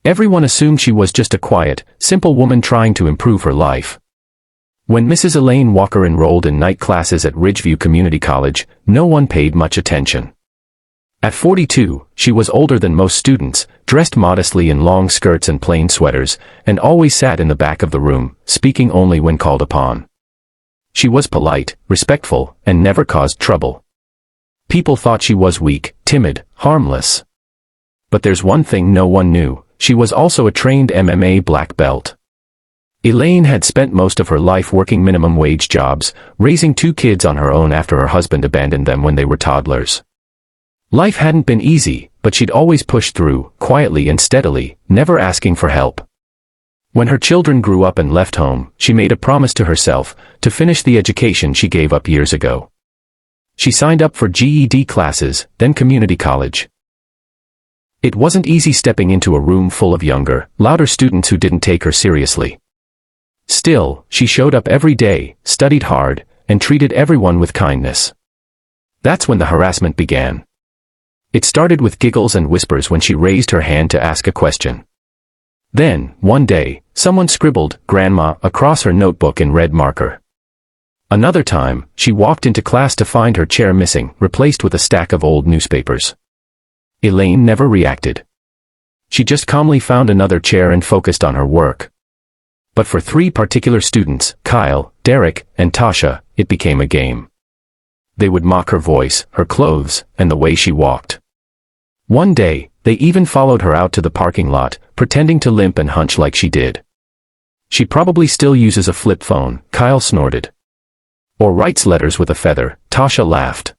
Everyone assumed she was just a quiet, simple woman trying to improve her life. When Mrs. Elaine Walker enrolled in night classes at Ridgeview Community College, no one paid much attention. At 42, she was older than most students, dressed modestly in long skirts and plain sweaters, and always sat in the back of the room, speaking only when called upon. She was polite, respectful, and never caused trouble. People thought she was weak, timid, harmless. But there's one thing no one knew: she was also a trained MMA black belt. Elaine had spent most of her life working minimum wage jobs, raising 2 kids on her own after her husband abandoned them when they were toddlers. Life hadn't been easy, but she'd always pushed through, quietly and steadily, never asking for help. When her children grew up and left home, she made a promise to herself to finish the education she gave up years ago. She signed up for GED classes, then community college. It wasn't easy stepping into a room full of younger, louder students who didn't take her seriously. Still, she showed up every day, studied hard, and treated everyone with kindness. That's when the harassment began. It started with giggles and whispers when she raised her hand to ask a question. Then, one day, someone scribbled "Grandma" across her notebook in red marker. Another time, she walked into class to find her chair missing, replaced with a stack of old newspapers. Elaine never reacted. She just calmly found another chair and focused on her work. But for 3 particular students, Kyle, Derek, and Tasha, it became a game. They would mock her voice, her clothes, and the way she walked. One day, they even followed her out to the parking lot, pretending to limp and hunch like she did. "She probably still uses a flip phone," Kyle snorted. "Or writes letters with a feather," Tasha laughed.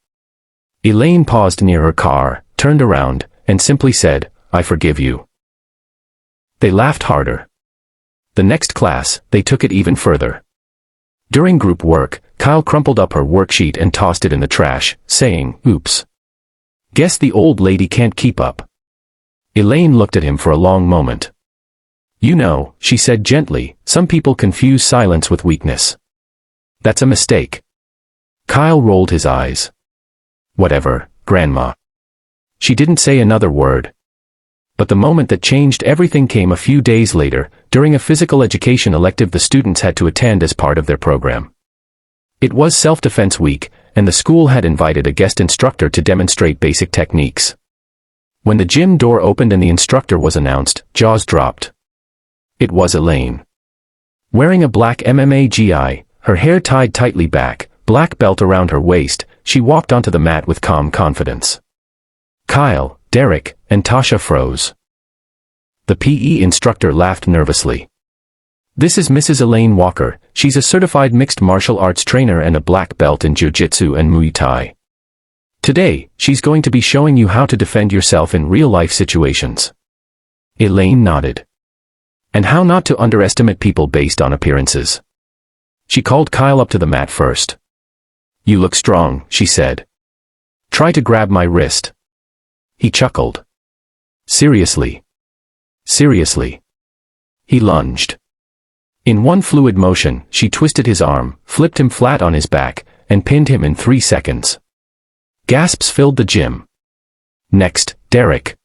Elaine paused near her car, turned around, and simply said, "I forgive you." They laughed harder. The next class, they took it even further. During group work, Kyle crumpled up her worksheet and tossed it in the trash, saying, "Oops. Guess the old lady can't keep up." Elaine looked at him for a long moment. "You know," she said gently, "some people confuse silence with weakness. That's a mistake." Kyle rolled his eyes. "Whatever, Grandma." She didn't say another word. But the moment that changed everything came a few days later, during a physical education elective the students had to attend as part of their program. It was self-defense week, and the school had invited a guest instructor to demonstrate basic techniques. When the gym door opened and the instructor was announced, jaws dropped. It was Elaine. Wearing a black MMA gi, her hair tied tightly back, black belt around her waist, she walked onto the mat with calm confidence. Kyle, Derek, and Tasha froze. The PE instructor laughed nervously. "This is Mrs. Elaine Walker. She's a certified mixed martial arts trainer and a black belt in Jiu-Jitsu and Muay Thai. Today, she's going to be showing you how to defend yourself in real-life situations." Elaine nodded. "And how not to underestimate people based on appearances." She called Kyle up to the mat first. "You look strong," she said. "Try to grab my wrist." He chuckled. "Seriously? Seriously?" He lunged. In one fluid motion, she twisted his arm, flipped him flat on his back, and pinned him in 3 seconds. Gasps filled the gym. Next, Derek.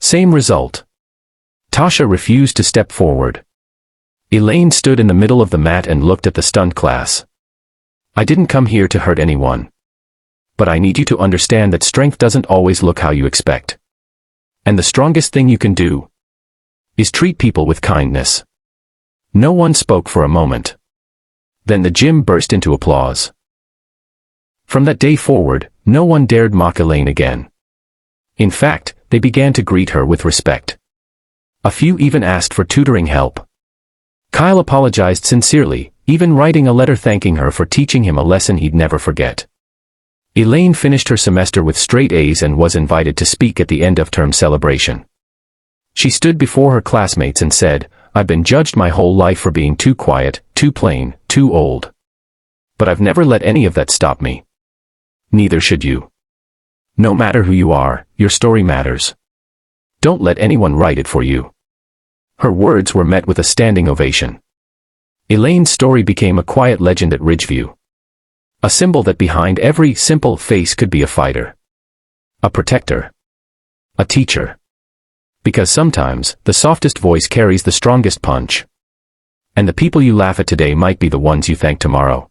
Same result. Tasha refused to step forward. Elaine stood in the middle of the mat and looked at the stunned class. "I didn't come here to hurt anyone. But I need you to understand that strength doesn't always look how you expect. And the strongest thing you can do is treat people with kindness." No one spoke for a moment. Then the gym burst into applause. From that day forward, no one dared mock Elaine again. In fact, they began to greet her with respect. A few even asked for tutoring help. Kyle apologized sincerely, even writing a letter thanking her for teaching him a lesson he'd never forget. Elaine finished her semester with straight A's and was invited to speak at the end-of-term celebration. She stood before her classmates and said, "I've been judged my whole life for being too quiet, too plain, too old. But I've never let any of that stop me. Neither should you. No matter who you are, your story matters. Don't let anyone write it for you." Her words were met with a standing ovation. Elaine's story became a quiet legend at Ridgeview. A symbol that behind every simple face could be a fighter. A protector. A teacher. Because sometimes, the softest voice carries the strongest punch. And the people you laugh at today might be the ones you thank tomorrow.